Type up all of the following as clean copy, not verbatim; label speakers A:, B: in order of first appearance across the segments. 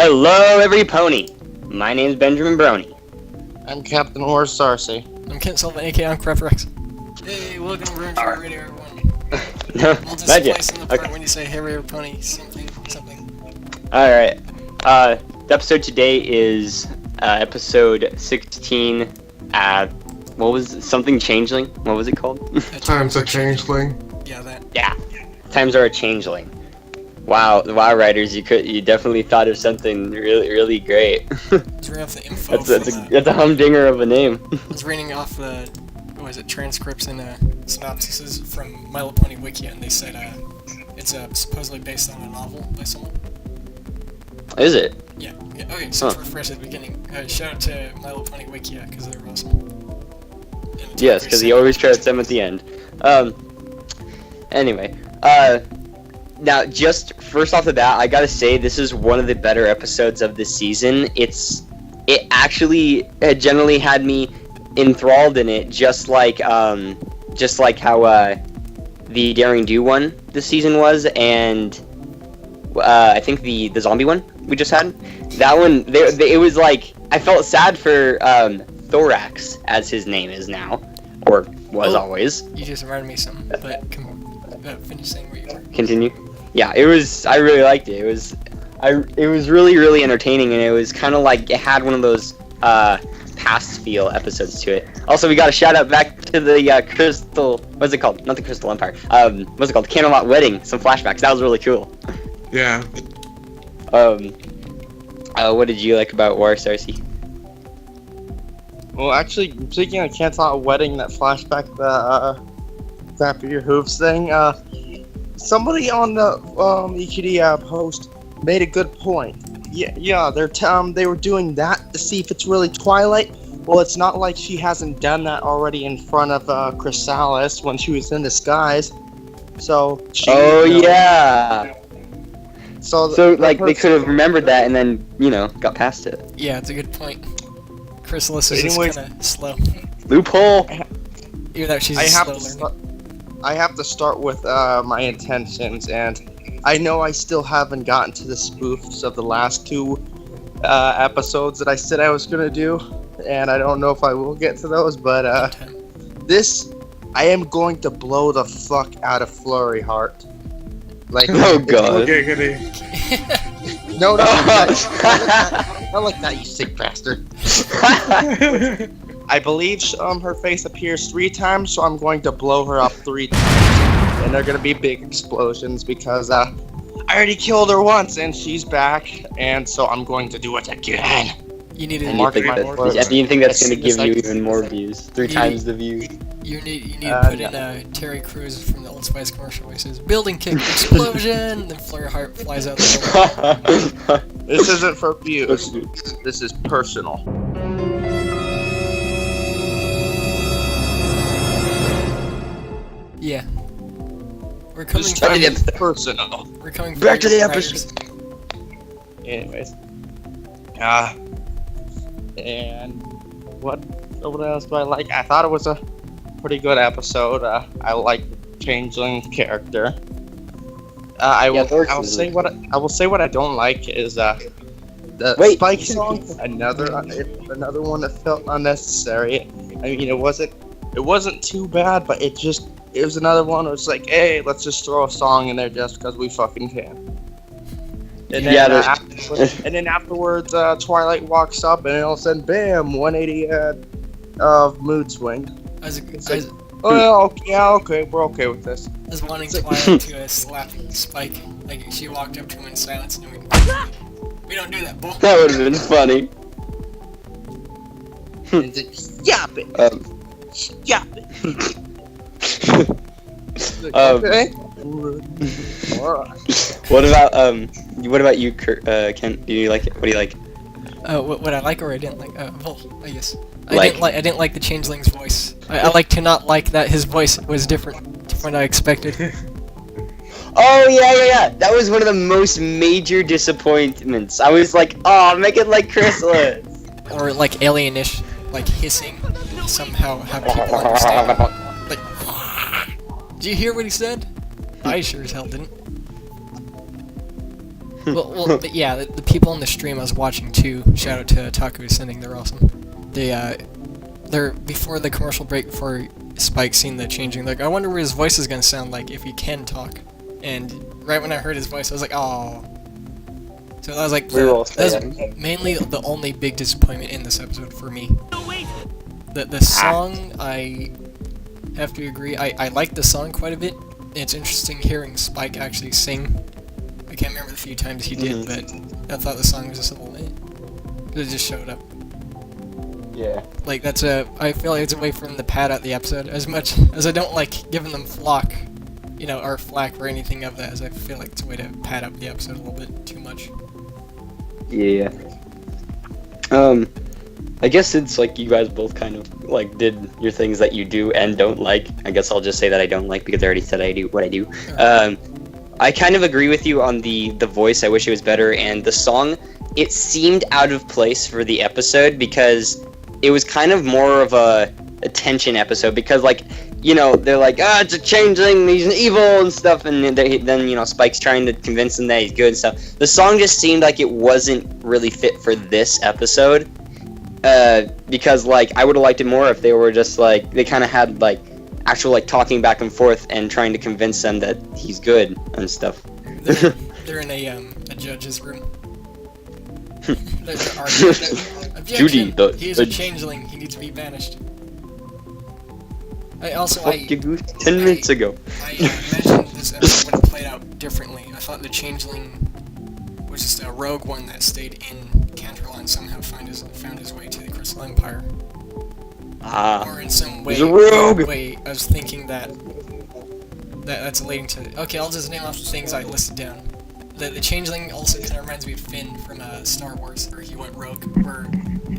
A: Hello, every pony. My name's Benjamin Brony.
B: I'm Captain Horace Sarcy.
C: I'm Kent Sullivan, aka I'm Rex. Hey, welcome to BronyTrioRadio, everyone. We'll just place in the part when you say hey, every pony, something.
A: Alright. The episode today is episode 16. What was it? Something Changeling? What was it called?
D: Times a Changeling.
C: Yeah, that.
A: Yeah. Times are a Changeling. Wow, writers, you definitely thought of something really great.
C: Let's read off the info.
A: That's a humdinger of a name.
C: I was reading off the transcripts and synopsises from My Little Pony Wiki, and they said it's supposedly based on a novel by someone.
A: Is it?
C: Yeah. Okay, so to refresh at the beginning, shout out to My Little Pony Wiki, because they're awesome.
A: Yes, because he always credits them at the end. Anyway, now, just first off the bat, I gotta say this is one of the better episodes of this season. It actually generally had me enthralled in it, just like how the Daring Do one this season was, and I think the zombie one we just had. That one, it was like I felt sad for Thorax, as his name is now, or was always.
C: You just reminded me of something, but come on, finish saying where you were.
A: Continue. Yeah, it was. I really liked it. It was really entertaining, and it was kind of like it had one of those past feel episodes to it. Also, we got a shout out back to the Crystal. What's it called? Not the Crystal Empire. What's it called? Camelot Wedding. Some flashbacks. That was really cool.
D: Yeah.
A: What did you like about War, Sarcy?
B: Well, actually, speaking of Camelot Wedding, that flashback, the Clap Your Hooves thing, somebody on the EQD post made a good point. Yeah, they were doing that to see if it's really Twilight. Well, it's not like she hasn't done that already in front of Chrysalis when she was in disguise. So she.
A: Oh yeah.
B: So
A: like they could have remembered that and then got past it.
C: Yeah, it's a good point. Chrysalis is kind of slow.
A: Loophole.
C: Even though she's slow learning.
B: I have to start with my intentions, and I know I still haven't gotten to the spoofs of the last two episodes that I said I was gonna do, and I don't know if I will get to those, but I am going to blow the fuck out of Flurry Heart. Like,
A: oh god.
B: No, not like that, you sick bastard. I believe her face appears 3 times, so I'm going to blow her up 3 times. And they're going to be big explosions because I already killed her once and she's back, and so I'm going to do it again.
C: You need to
A: do you think that's going to give you even more views? 3 times the views?
C: You need to put in Terry Crews from the Old Spice commercial where he says, "Building kick explosion!" Then Flurry Heart flies out the door.
B: This isn't for views. This is personal.
C: Yeah. We're coming
B: personal.
C: We're coming
A: back to the episode.
B: Anyways. And what else do I like? I thought it was a pretty good episode. I like Changeling's character. I will say what I don't like is the Spike song. Another one that felt unnecessary. I mean, it wasn't too bad, but it was another one. It was like, hey, let's just throw a song in there just because we fucking can. And then, and then afterwards, Twilight walks up, and all of a sudden, bam, 180 mood swing. Okay, we're okay with this.
C: I was wanting Twilight to slap Spike, like she walked up to him in silence, and we don't do that, bull.
A: That would have been funny.
B: Stop it. Stop it. Okay. Alright.
A: What about you, Kent? Do you like it? What do you like?
C: What I like or I didn't like? Both, I guess. I didn't like the Changeling's voice. I like to not like that his voice was different from what I expected.
A: Oh yeah. That was one of the most major disappointments. I was like, oh, make it like Chrysalis.
C: Or like alienish, like hissing, and somehow have people understand. Like, did you hear what he said? I sure as hell didn't. But yeah, the people on the stream I was watching too. Shout out to Taku Ascending, they're awesome. They're before the commercial break, before Spike seen the changing. Like, I wonder what his voice is gonna sound like if he can talk. And right when I heard his voice, I was like, oh. So that was like mainly the only big disappointment in this episode for me. The song, I have to agree. I like the song quite a bit. It's interesting hearing Spike actually sing. I can't remember the few times he did, but I thought the song was just a little. It just showed up.
A: Yeah.
C: Like I feel like it's a way for them to pad out the episode. As much as I don't like giving them flack, or flack or anything of that, as I feel like it's a way to pad up the episode a little bit too much.
A: Yeah. I guess it's like you guys both kind of like did your things that you do and don't like. I guess I'll just say that I don't like because I already said I do what I do. I kind of agree with you on the voice. I wish it was better, and the song, it seemed out of place for the episode because it was kind of more of a tension episode because, like, they're like, it's a changeling, he's evil and stuff, and then Spike's trying to convince him that he's good and stuff. The song just seemed like it wasn't really fit for this episode, because, like, I would have liked it more if they were just, like, they kind of had, like, actual, like, talking back and forth and trying to convince them that he's good and stuff.
C: They're in a judge's room. They're arguing. Objection! He is a changeling. He needs to be banished.
A: You 10 minutes ago.
C: I imagined this episode would have played out differently. I thought the changeling was just a rogue one that stayed in Canterlot and somehow found his way to the Crystal Empire. Or in some way,
A: he's a rogue!
C: I was thinking that's relating to. Okay, I'll just name off the things I listed down. The changeling also kind of reminds me of Finn from Star Wars, where he went rogue. Where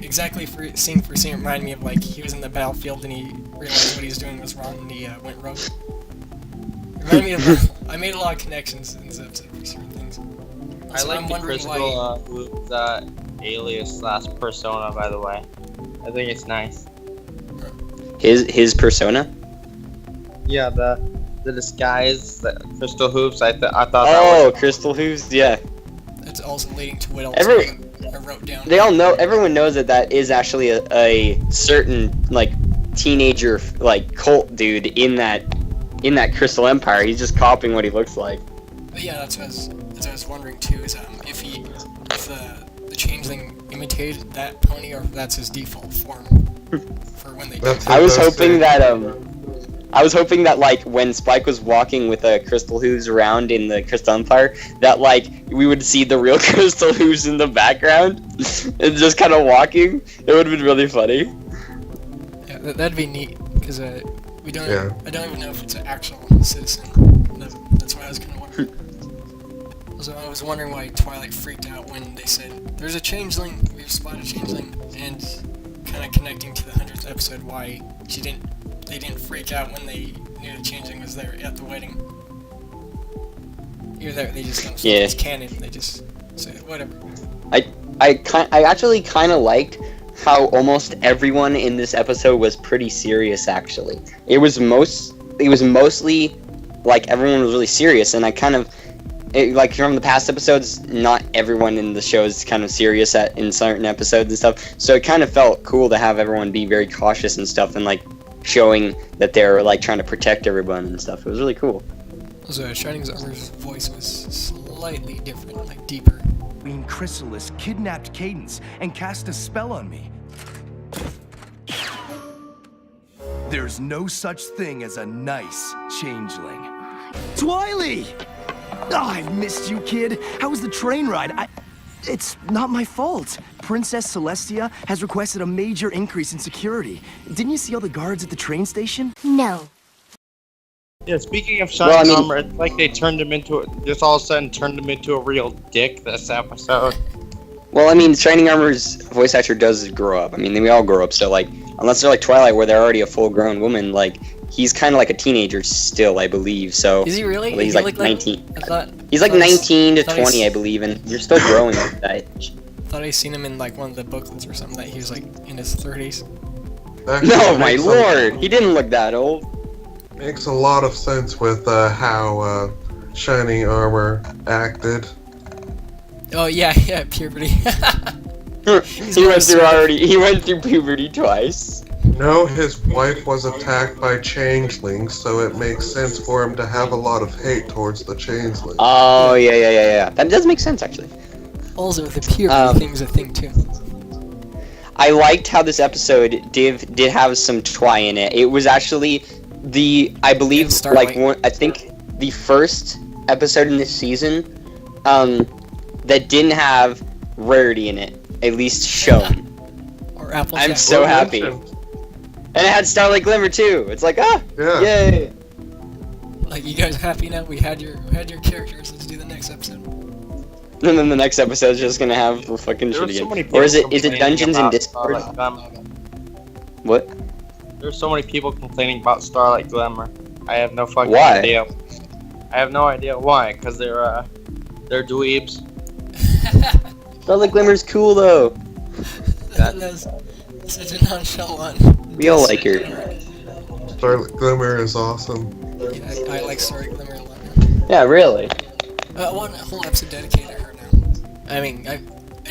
C: exactly scene for scene reminded me of, like, he was in the battlefield and he realized what he was doing was wrong and he went rogue. Reminded me of. I made a lot of connections in this episode for certain things.
B: I like the Crystal who's alias / persona, by the way. I think it's nice.
A: His persona?
B: Yeah, the disguise, the crystal hoops. I thought.
A: Oh, crystal hoops. Yeah.
C: That's also leading to what else I wrote down.
A: They all know. Everyone knows that is actually a certain, like, teenager, like, cult dude in that Crystal Empire. He's just copying what he looks like.
C: But yeah, that's what I was wondering too. Is if the changeling imitated that pony, or if that's his default form for when they.
A: I was hoping that like when Spike was walking with Crystal Hooves around in the Crystal Empire, that like we would see the real Crystal Hooves in the background and just kind of walking. It would have been really funny.
C: Yeah, that'd be neat because we don't. Yeah. I don't even know if it's an actual citizen. That's why I was kind of wondering. So I was wondering why Twilight freaked out when they said, "There's a changeling. We've spotted a changeling," and kind of connecting to the 100th episode, why they didn't freak out when they knew the changeling was there at the wedding. Even though they just don't say it's canon, they just say whatever.
A: I actually kind of liked how almost everyone in this episode was pretty serious. Actually, it was mostly like everyone was really serious, and I kind of. Like from the past episodes, not everyone in the show is kind of serious in certain episodes and stuff. So it kind of felt cool to have everyone be very cautious and stuff, and like showing that they're like trying to protect everyone and stuff. It was really cool.
C: Also, Shining's Armor's voice was slightly different, like deeper.
E: Queen Chrysalis kidnapped Cadence and cast a spell on me. There's no such thing as a nice changeling. Twily! Oh, I've missed you, kid. How was the train ride? It's not my fault. Princess Celestia has requested a major increase in security. Didn't you see all the guards at the train station?
F: No.
B: Yeah, speaking of Shining Armor, it's like they turned him into just all of a sudden turned him into a real dick this episode.
A: Well, I mean, Shining Armor's voice actor does grow up. I mean, we all grow up, so like, unless they're like Twilight, where they're already a full-grown woman, like, he's kind of like a teenager still, I believe. So
C: is he really?
A: Well, he's like 19. He's like 19 to 20, I believe, and you're still growing at that age.
C: I thought I seen him in like one of the booklets or something that he was like in his 30s.
A: No, my lord, he didn't look that old.
D: Makes a lot of sense with how Shining Armor acted.
C: Oh yeah, puberty.
A: He went through puberty twice.
D: No, his wife was attacked by changelings, so it makes sense for him to have a lot of hate towards the changelings.
A: Oh, yeah. That does make sense, actually.
C: Also, the puberty thing's a thing, too.
A: I liked how this episode did have some twi in it. It was actually I believe, I think the first episode in this season, that didn't have Rarity in it, at least shown.
C: Or Apple.
A: I'm so happy. And it had Starlight Glimmer too. It's like, yay!
C: Like, you guys happy now? We had your characters. Let's do the next episode.
A: And then the next episode is just gonna have the fucking shit again. Or is it Dungeons in Discord? What?
B: There's so many people complaining about Starlight Glimmer. I have no fucking
A: Why?
B: idea. I have no idea why. Cause they're dweebs.
A: Starlight Glimmer's cool though.
C: That's such a nonchalant one.
A: We all like her.
D: Starlight Glimmer is awesome.
C: Yeah, I like Starlight Glimmer a lot.
A: Yeah, really.
C: One whole episode dedicated to her now. I mean, I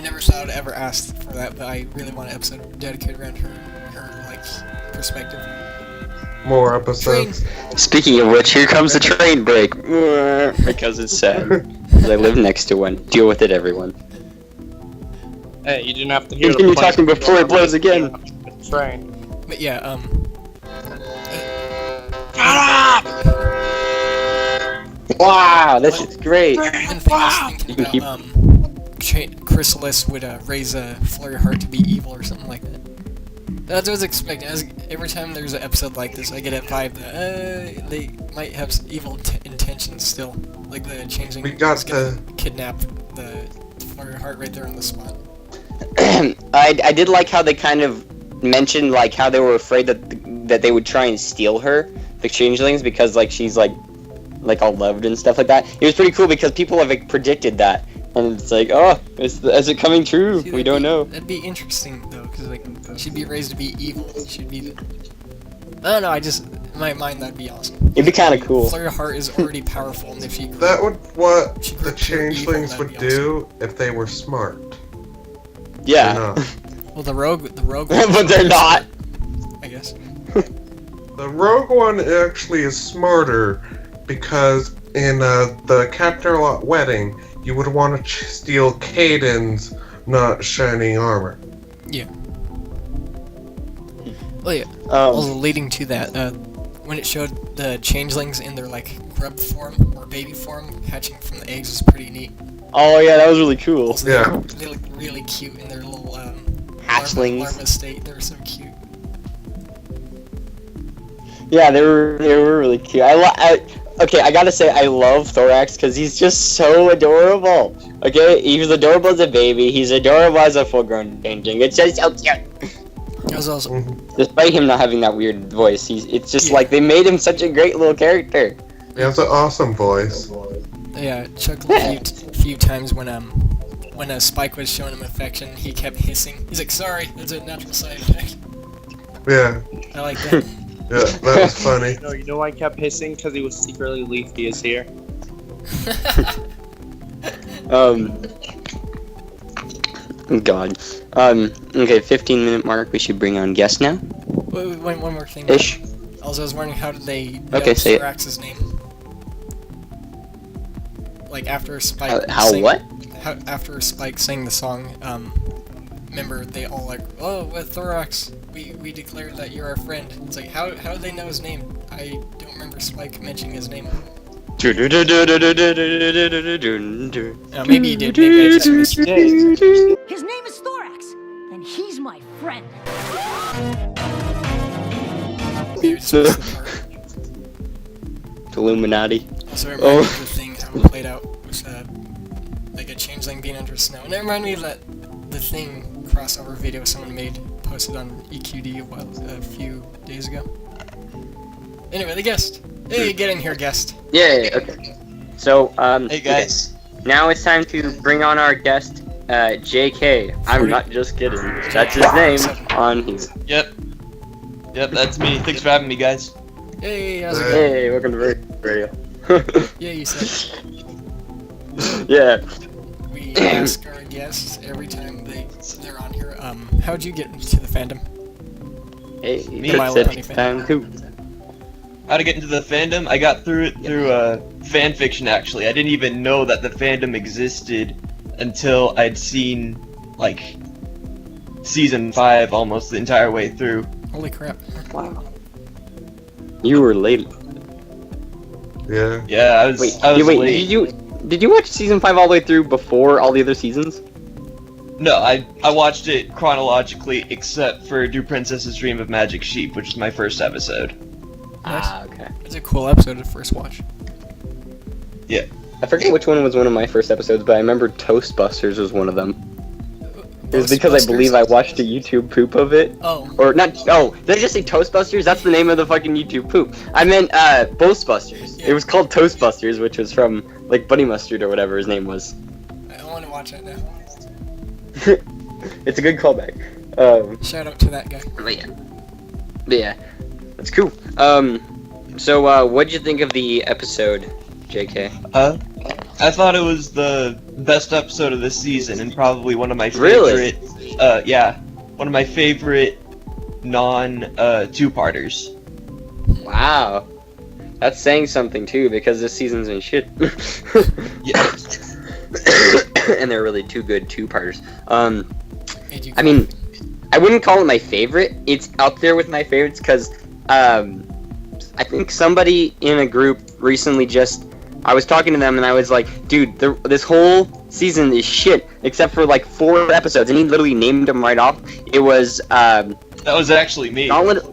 C: never thought I'd ever asked for that, but I really want an episode dedicated around her like perspective.
D: More episodes.
A: Speaking of which, here comes the train break. Because it's sad. Because I live next to one. Deal with it, everyone.
B: Hey, you didn't have to hear
A: Continue talking before it blows again.
B: Train.
C: But yeah,
A: Wow, this is great.
C: one thing I was thinking about, Chrysalis would raise Flurry Heart to be evil or something like that. That's what I was expecting. Every time there's an episode like this, I get a vibe that they might have evil intentions still. Like the Changeling is gonna kidnap the Flurry Heart right there on the spot.
A: I did like how they kind of mentioned like how they were afraid that they would try and steal her, the Changelings, because like she's like all loved and stuff like that. It was pretty cool because people have like predicted that, and it's like, oh, is it coming true? We don't know.
C: That'd be interesting though, because like she'd be raised to be evil. She'd be. I don't know. In my mind, that'd be awesome.
A: It'd be kind of cool.
C: Flurry Heart is already powerful, and if she
D: That would what the changelings would do if they were smart.
A: Yeah.
C: Well, the rogue.
A: But they're not.
C: I guess.
D: The rogue one actually is smarter because in the Captain Lot wedding, you would want to steal Caden's not shining armor.
C: Yeah. Well, yeah. Also, leading to that, when it showed the changelings in their like grub form or baby form hatching from the eggs was pretty neat.
A: Oh yeah, that was really cool.
C: Also, they look really cute in their little
A: hatchlings.
C: Larva state. They were so cute.
A: Yeah, they were really cute. Okay, I gotta say I love Thorax because he's just so adorable. Okay, he was adorable as a baby. He's adorable as a full-grown changeling. It's just so cute.
C: That was awesome.
A: Despite him not having that weird voice, it's just like they made him such a great little character.
D: He has an awesome voice.
C: Yeah, chuckled a few times when Spike was showing him affection. He kept hissing. He's like, "Sorry, that's a natural side effect."
D: Yeah.
C: I like that.
D: Yeah, that was funny.
B: No, you know why I kept hissing? Because he was secretly Leafy is here.
A: God. Okay, 15-minute mark. We should bring on guests now.
C: Wait, one more thing.
A: Ish.
C: Also, I was wondering how did they know
A: say it.
C: Thorax's name? Like after Spike. After Spike sang the song, remember they all like, oh, with Thorax, we declared that you're our friend. It's like, how do they know his name? I don't remember Spike mentioning his name.
A: Maybe
C: he did. Maybe I just missed it.
F: His name is Thorax, and he's my friend.
C: Maybe I just missed the part.
A: Illuminati.
C: Also, it reminded me of the thing how it played out was like a changeling being under snow, and it reminded me of the thing crossover video someone posted on EQD a few days ago. Anyway, the guest. Hey, get in here, guest.
A: Yeah. Okay. So
G: Hey guys.
A: Okay. Now it's time to bring on our guest, JK. I'm not just kidding. That's his name on here.
G: Yep, that's me. Thanks for having me, guys.
C: Hey, how's it going?
A: Hey, welcome to Radio.
C: Yeah, you said.
A: Yeah.
C: We we ask our guests every time they're on here. How'd you get into the fandom?
A: Hey,
C: Me, My Little Pony
A: time too.
G: How to get into the fandom? I got through it through fan fiction, actually. I didn't even know that the fandom existed until I'd seen, like, season 5 almost the entire way through.
C: Holy crap.
A: Wow. You were late.
D: Yeah.
G: Yeah, I was late.
A: Did you watch season 5 all the way through before all the other seasons?
G: No, I watched it chronologically, except for Do Princess's Dream of Magic Sheep, which is my first episode.
A: Ah, okay.
C: It's a cool episode to first watch.
G: Yeah.
A: I forget which one was one of my first episodes, but I remember Toastbusters was one of them. It was because I believe I watched a YouTube poop of it.
C: Oh.
A: Or not. Oh, did I just say Toastbusters? That's the name of the fucking YouTube poop. I meant Ghostbusters.
C: Yeah.
A: It was called Toastbusters, which was from like Bunny Mustard or whatever his name was.
C: I want to watch it now.
A: It's a good callback.
C: Shout out to that guy.
A: But yeah, that's cool. So what'd you think of the episode, JK?
G: I thought it was the best episode of this season and probably one of my
A: Really?
G: favorite. Yeah, one of my favorite non-two-parters.
A: Wow, that's saying something too because this season's in shit.
G: Yeah.
A: And they're really two good two-parters.
C: Made you
A: I mean, I wouldn't call it my favorite. It's up there with my favorites because I think somebody in a group recently I was talking to them and I was like, dude, this whole season is shit except for like 4 episodes, and he literally named them right off. It was
G: That was actually me.
A: Gauntlet.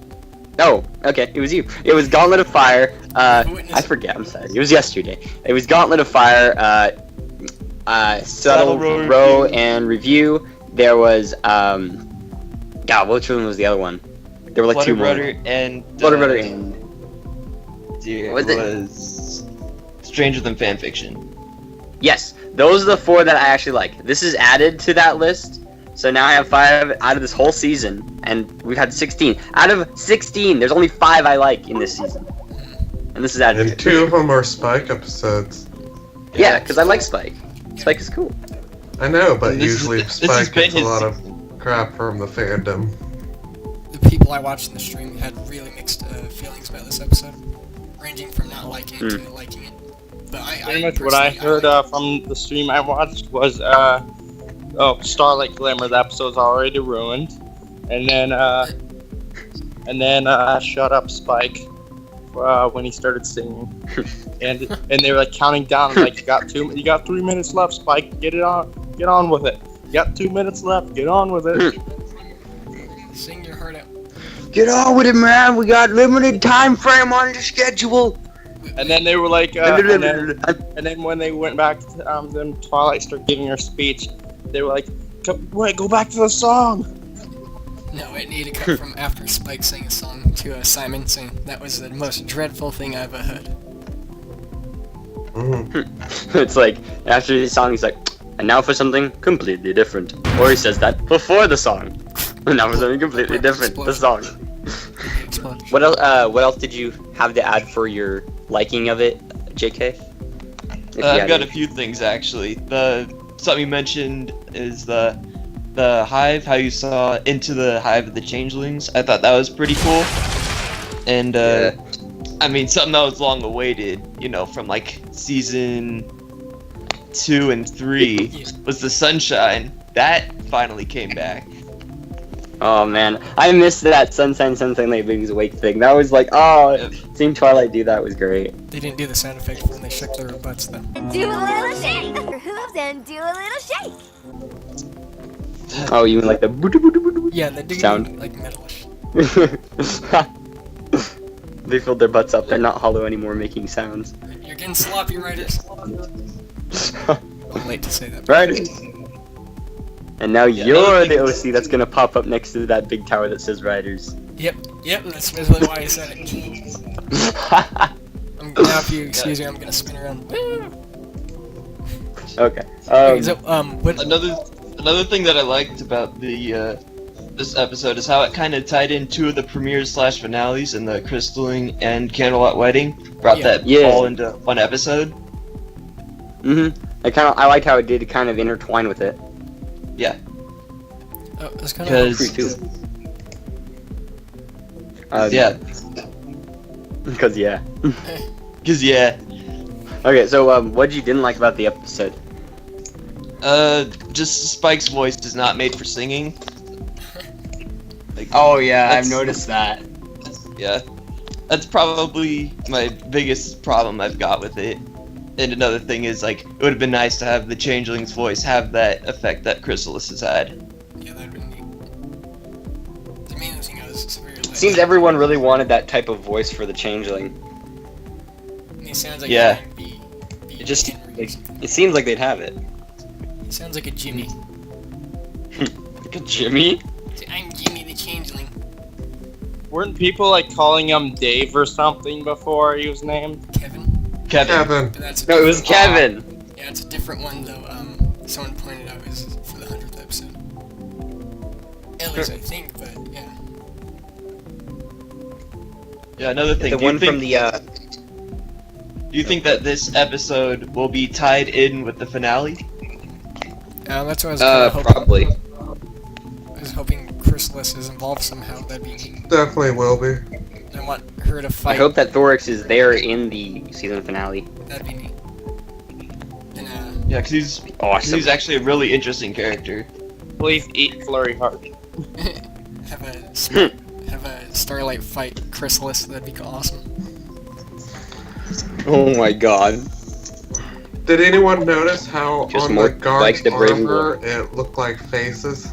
A: Oh, okay, it was you. It was Gauntlet of Fire. I forget. I'm sorry. It was yesterday. It was Gauntlet of Fire. Subtle Row and Review. There was God, which one was the other one? There were like 2 more.
G: Flutterbrudder and
A: Flutterbrudder and
G: dear,
A: What
G: it
A: was it?
G: was Stranger Than Fanfiction.
A: Yes, those are the 4 that I actually like. This is added to that list, so now I have 5 out of this whole season, and we've had 16. Out of 16, there's only 5 I like in this season, and this is added.
D: And 2 of them are Spike episodes.
A: Yeah, because I like Spike. Spike is cool.
D: I know, but
G: This
D: usually
G: has been
D: Spike gets a
G: his
D: lot of crap from the fandom.
C: The people I watched in the stream had really mixed feelings about this episode, ranging from not liking it to liking it. But
B: Pretty much what I heard from the stream I watched was, Starlight Glimmer, the episode's already ruined, and then Shut Up Spike when he started singing, and they were like counting down, like you got 3 minutes left, Spike, get on with it. You got 2 minutes left, get on with it.
C: Sing your heart out.
A: Get on with it, man. We got limited time frame on the schedule.
B: And then they were like, and then when they went back to then Twilight started giving her speech, they were like, wait, go back to the song.
C: No, it needed to cut from after Spike sang a song to Simon sing. That was the most dreadful thing I ever heard.
A: It's like, after the song, he's like, and now for something completely different. Or he says that before the song. And now for something completely different, the song. What else did you have to add for your liking of it, JK?
G: I've got a few things actually. Something you mentioned is the hive, how you saw into the hive of the changelings. I thought that was pretty cool. And I mean, something that was long awaited, from like season 2 and 3 was the sunshine. That finally came back.
A: Oh man, I missed that Sunshine Ladies Awake thing. That was like, seeing Twilight do that was great.
C: They didn't do the sound effect when they shook their butts though.
F: Do a little shake. Your hooves and do a little shake.
A: Oh, you mean like the boo-doo-boo-doo-boo-doo
C: Yeah, they do
A: sound?
C: like metalish.
A: They filled their butts up. They're not hollow anymore, making sounds.
C: You're getting sloppy, writers. I'm late to say that.
A: Right. And now you're the OC that's gonna pop up next to that big tower that says Riders.
C: Yep, that's really why I said it. Now, if you excuse me, I'm gonna spin around.
A: Okay.
G: Another thing that I liked about the this episode is how it kind of tied in 2 of the premieres / finales, and the Crystalling and Candlelight Wedding brought that all into one episode.
A: I liked how it did kind of intertwine with it.
G: Yeah.
C: Oh, it's kind of
G: yeah.
A: Because yeah.
G: Because yeah.
A: Okay, so what you didn't like about the episode?
G: Just Spike's voice is not made for singing. Like,
A: Oh yeah, I've
G: that's-
A: noticed that.
G: Yeah. That's probably my biggest problem I've got with it. And another thing is, like, it would have been nice to have the Changeling's voice have that effect that Chrysalis has had.
C: Yeah, that'd been neat. The main thing is very
A: It seems everyone really wanted that type of voice for the Changeling.
C: It sounds like
G: Yeah.
C: it be
A: It just
C: Henry.
A: it seems like they'd have it.
C: It sounds like a Jimmy.
A: Like a Jimmy?
C: I'm Jimmy the Changeling.
B: Weren't people like calling him Dave or something before he was named?
C: Kevin.
D: Kevin.
C: But that's a
A: No, it was
C: different-
A: Kevin.
C: Yeah, it's a different one though. Someone pointed out it was for the 100th episode. At least I think, but yeah.
G: Yeah, another thing.
A: The
G: do you
A: one
G: think,
A: from the
G: Do you think that this episode will be tied in with the finale?
C: That's what I was kinda hoping.
A: probably.
C: I was hoping Chrysalis is involved somehow. That'd be neat.
D: Definitely will be.
C: I want her to
A: I
C: fight.
A: hope that Thorax is there in the season finale.
C: That'd be neat. And
G: Yeah, because he's
A: Awesome.
G: actually a really interesting character.
B: Please eat Flurry Heart.
C: have a Starlight fight Chrysalis. That'd be awesome.
A: Oh my god.
D: Did anyone notice how
A: Just
D: on
A: more
D: the guard's
A: like the Brave
D: armor it looked like faces?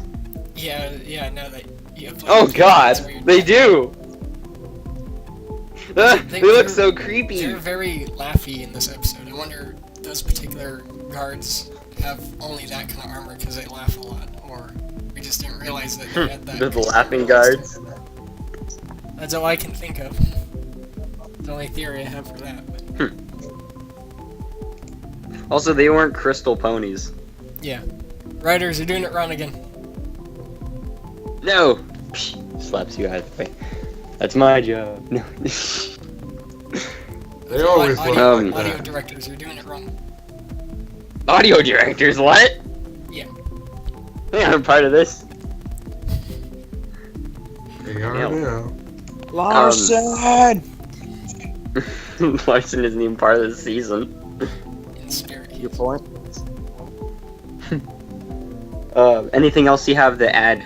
C: Yeah. Now that you have.
A: Oh
C: it's
A: god,
C: weird.
A: they do. They look
C: they're-
A: so creepy.
C: They're very laughy in this episode. I wonder those particular guards have only that kind of armor because they laugh a lot, or we just didn't realize that they had that.
A: They're the laughing guards.
C: That's all I can think of. The only theory I have for that. But
A: Also, they weren't crystal ponies.
C: yeah, writers are doing it wrong again.
A: No. Slaps you out of the way. That's my job. No.
D: They always look
C: audio,
D: like
C: audio
D: that.
C: directors are doing it wrong.
A: Audio directors, what?
C: Yeah.
A: Yeah, I'm part of this.
D: They are now.
B: Larson!
A: Larson isn't even part of the season.
C: In spirit.
B: Your point?
A: Anything else you have to add,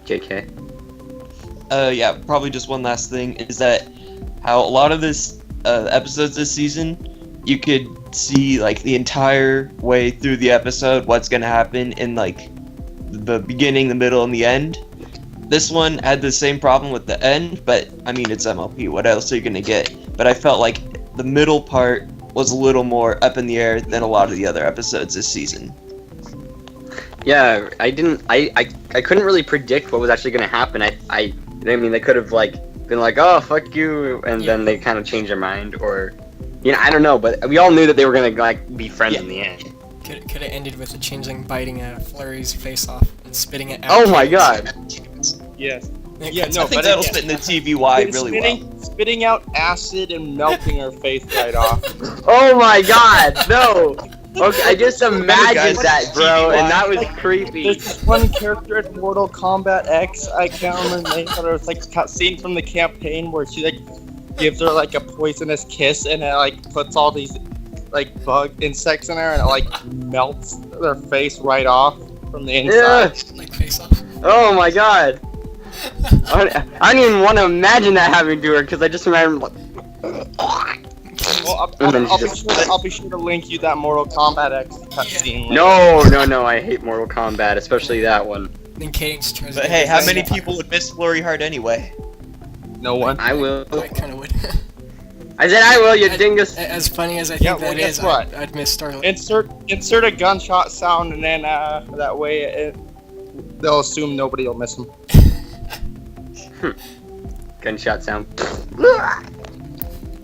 A: JK?
G: Yeah, probably just one last thing is that how a lot of this episodes this season, you could see like the entire way through the episode what's gonna happen in like the beginning, the middle, and the end. This one had the same problem with the end, but I mean it's MLP. What else are you gonna get? But I felt like the middle part was a little more up in the air than a lot of the other episodes this season.
A: Yeah, I couldn't really predict what was actually gonna happen. I mean, they could have like been like, oh fuck you, and then they kind of changed their mind, or I don't know. But we all knew that they were gonna like be friends in the end.
C: Could have ended with the Changeling biting Flurry's face off and spitting it out.
A: Oh my god!
B: Yes.
C: It
B: Yeah,
C: cuts
B: no,
G: I think
B: but
G: that'll
B: yeah.
G: fit in the TVY really well.
B: Spitting out acid and melting her face right off.
A: Oh my god! No. Okay, I just imagined
G: guys,
A: that, bro, and that was
B: Like,
A: creepy.
B: There's this one character in Mortal Kombat X, I can't remember the name, but it's like a cutscene from the campaign where she like gives her like a poisonous kiss and it like puts all these like bug insects in her and it like melts their face right off from the
A: Yeah.
B: inside.
C: Like face off.
A: Oh my god. I don't even want to imagine that happening to her because I just remember.
B: Well,
A: And then
B: I'll be sure to link you that Mortal Kombat X cutscene.
A: No, I hate Mortal Kombat, especially that one.
C: Then Cadence tries
G: But
C: to
G: hey,
C: get
G: how
C: his
G: many
C: face off.
G: people would miss Flurry Heart anyway?
B: No one.
A: I will.
C: I kind of would.
A: I said I will, you dingus.
C: As funny as I
B: Yeah,
C: think
B: well,
C: that
B: guess
C: is,
B: what?
C: I'd miss Starlight.
B: Insert a gunshot sound and then that way they'll assume nobody will miss them.
A: Gunshot sound.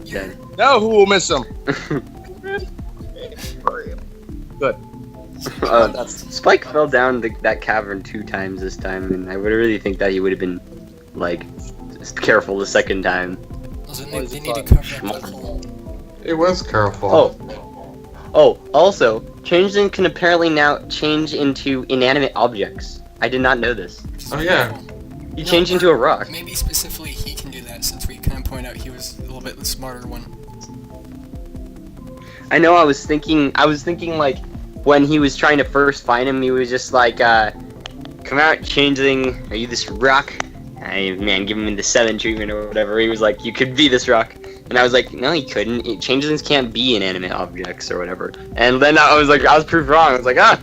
A: Dead.
B: No, who will miss them? Good.
A: Spike fell down that cavern 2 times this time, and I would really think that he would have been, like, just careful the second time.
C: Also,
B: What is
C: they
B: it
C: need to
B: called?
C: cover up that hole.
D: It was careful.
A: Oh, also, Changeling can apparently now change into inanimate objects. I did not know this.
D: Oh yeah.
A: He changed into a rock.
C: Maybe specifically he can do that, since we kind of point out he was a little bit the smarter one.
A: I know. I was thinking like when he was trying to first find him, he was just like, "Come out, Changeling. Are you this rock?" Man, give him the 7 treatment or whatever. He was like, "You could be this rock," and I was like, "No, he couldn't. Changelings can't be inanimate objects or whatever." And then I was like, I was proved wrong. I was like, I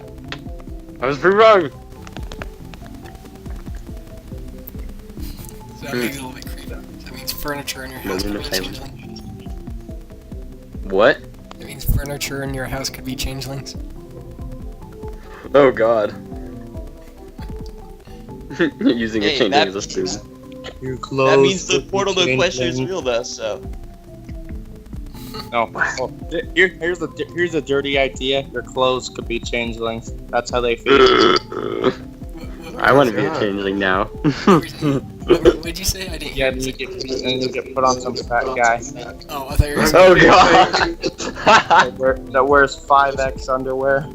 A: was proved wrong.
C: So that makes it a little bit creepy. That means furniture in your house could be changeling.
A: What?
C: It means furniture in your house could be changelings.
A: Oh God. Using a changeling as a spoon.
B: Your clothes.
G: That means the
B: could be
G: portal to question is
B: changeling.
G: real, though. So.
B: No. Well, here's a dirty idea. Your clothes could be changelings. That's how they feel.
A: I want to be a changeling now.
C: What would you say? I didn't
B: Yeah,
C: hear
B: you get put on some fat guy
C: Oh, I thought you were
A: Oh God.
B: that wears 5X underwear.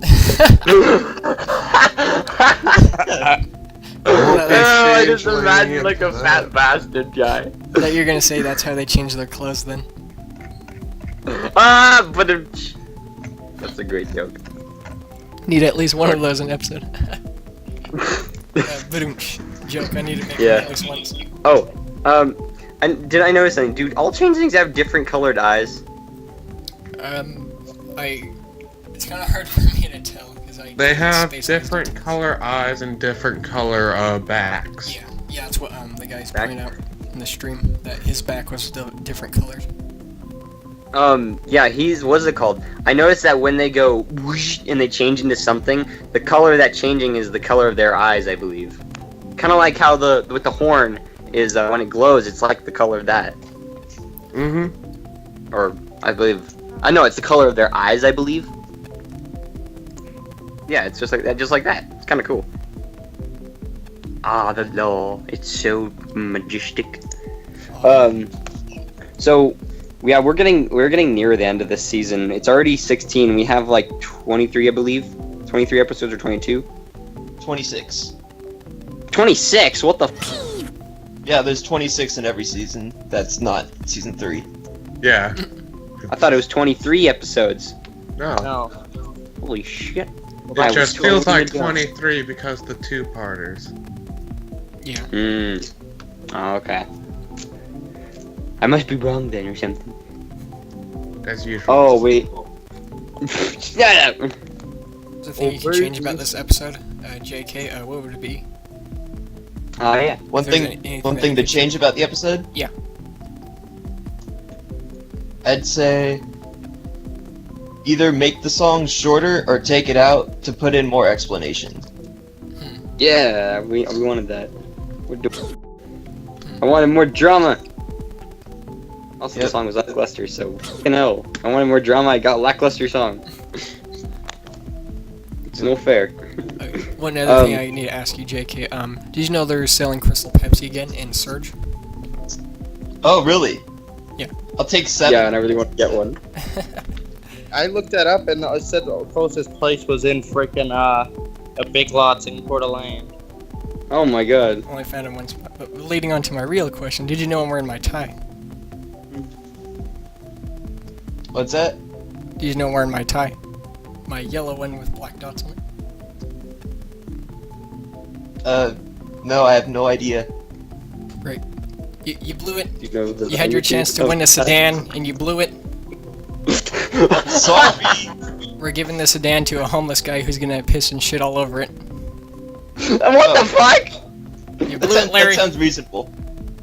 A: I just imagine like a fat bastard guy.
C: I thought you were gonna say that's how they change their clothes then.
A: But that's a great joke.
C: Need at least one of those in episode. Joke. I need to make it at least once.
A: Oh, and did I notice something? Dude, all changelings have different colored eyes.
C: It's kind of hard for me to tell because
D: They have different color eyes and different color backs.
C: Yeah, that's what the guys pointed out in the stream, that his back was different colors.
A: Yeah, what's it called? I noticed that when they go whoosh and they change into something, the color of that changing is the color of their eyes, I believe. Kind of like how with the horn is when it glows, it's like the color of that.
D: Mm-hmm.
A: Or I know it's the color of their eyes, I believe. Yeah, it's just like that. It's kind of cool. The law. It's so majestic. So. Yeah, we're getting near the end of this season. It's already 16. We have like 23, I believe. 23 episodes or 22?
G: 26.
A: 26? What the
G: Yeah, there's 26 in every season. That's not season 3.
D: Yeah.
A: I thought it was 23 episodes.
D: No.
A: Holy shit.
D: It just feels like 23 because the 2-parters.
C: Yeah.
A: Oh, okay. I must be wrong then or something.
D: As usual.
A: Oh, wait. Shut up!
C: There's a thing you can change about this episode, JK, what would it be?
A: Oh, yeah.
G: One thing to change about the episode?
C: Yeah.
G: I'd say either make the song shorter or take it out to put in more explanation.
A: Yeah, we wanted that. I wanted more drama. Also, the song was lackluster, so hell. I wanted more drama. I got lackluster song. It's no fair.
C: One other thing I need to ask you, JK. Did you know they're selling Crystal Pepsi again in Surge?
G: Oh, really?
C: Yeah.
G: I'll take 7.
A: Yeah, and I really want to get one.
B: I looked that up and it said the closest place was in freaking a Big Lots in Coeur d'Alene.
A: Oh my god.
C: Only found it one spot. But leading on to my real question, did you know I'm wearing my tie?
G: What's that?
C: Did you know I'm wearing my tie? My yellow one with black dots on it?
G: No, I have no idea.
C: Great. You blew it.
A: You
C: had your chance to win a sedan, and you blew it.
G: Sorry!
C: We're giving the sedan to a homeless guy who's gonna piss and shit all over it.
A: What the fuck?
C: You blew it, Larry.
G: That sounds reasonable.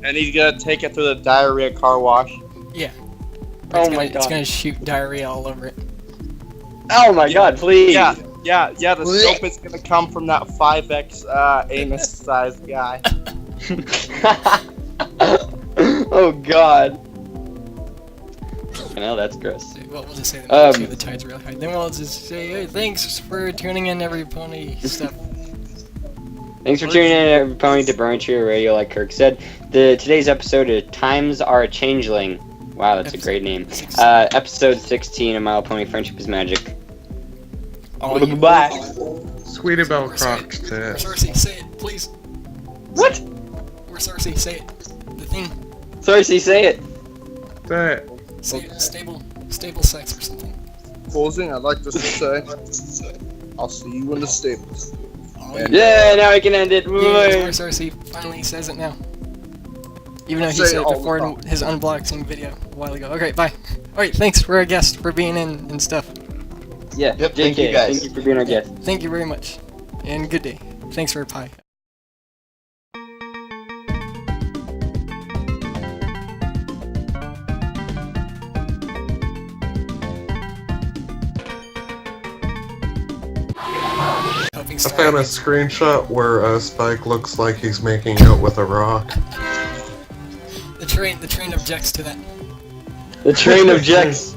B: And he's gonna take it through the diarrhea car wash.
C: Yeah.
A: Oh my god.
C: It's gonna shoot diarrhea all over it.
A: Oh my god, please.
B: Yeah, the soap is gonna come from that 5X anus-sized guy.
A: Oh god. No, that's gross.
C: Well, we'll just say the tide's really high. Then we'll just say, hey, thanks for tuning in, every pony stuff.
A: Thanks for tuning in, everybody, to BronyTrioRadio, like Kirk said. Today's episode is Times Are Changeling. Wow, that's a great name.
C: 16.
A: Episode 16 of My Little Pony Friendship is Magic.
C: Oh, you-
A: Goodbye.
D: Sweetie Belle
C: Where's Cersei?
D: Croc's
C: Where's
D: tits.
C: Cersei? Say it, please.
A: What?
C: Where's Cersei? Say it. The thing.
A: Cersei, say it.
D: That.
C: Say it. Stable sex or something.
B: Closing, I'd like to say, I'll see you in the stables.
C: Oh,
A: Yeah, now we can end it.
C: Yeah, where's Cersei? Finally says it now. Even though he
B: Say
C: said
B: it
C: it
B: all
C: before
B: the
C: in his unboxing video a while ago. Okay, bye. Alright, thanks for our guest for being in and stuff.
A: Yeah,
G: Yep,
A: JK,
G: thank you guys.
A: Thank you for being our guest.
C: Thank you very much. And good day. Thanks for pie. Helping
D: I
C: start.
D: found a screenshot where Spike looks like he's making out with a rock.
C: The train objects to that.
A: The train objects.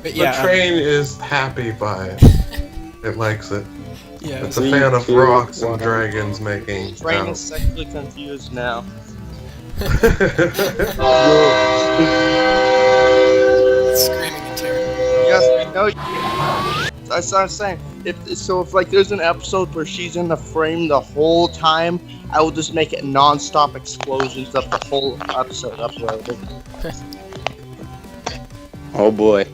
C: But
D: The
C: yeah,
D: train is happy by it. It likes it.
C: yeah.
D: It's a fan of rocks and dragons making
B: Brain is
D: out.
B: sexually confused now.
C: Screaming in terror.
B: Yes, I know. That's what I'm saying. If like there's an episode where she's in the frame the whole time, I will just make it non-stop explosions of the whole episode uploaded.
A: Oh boy.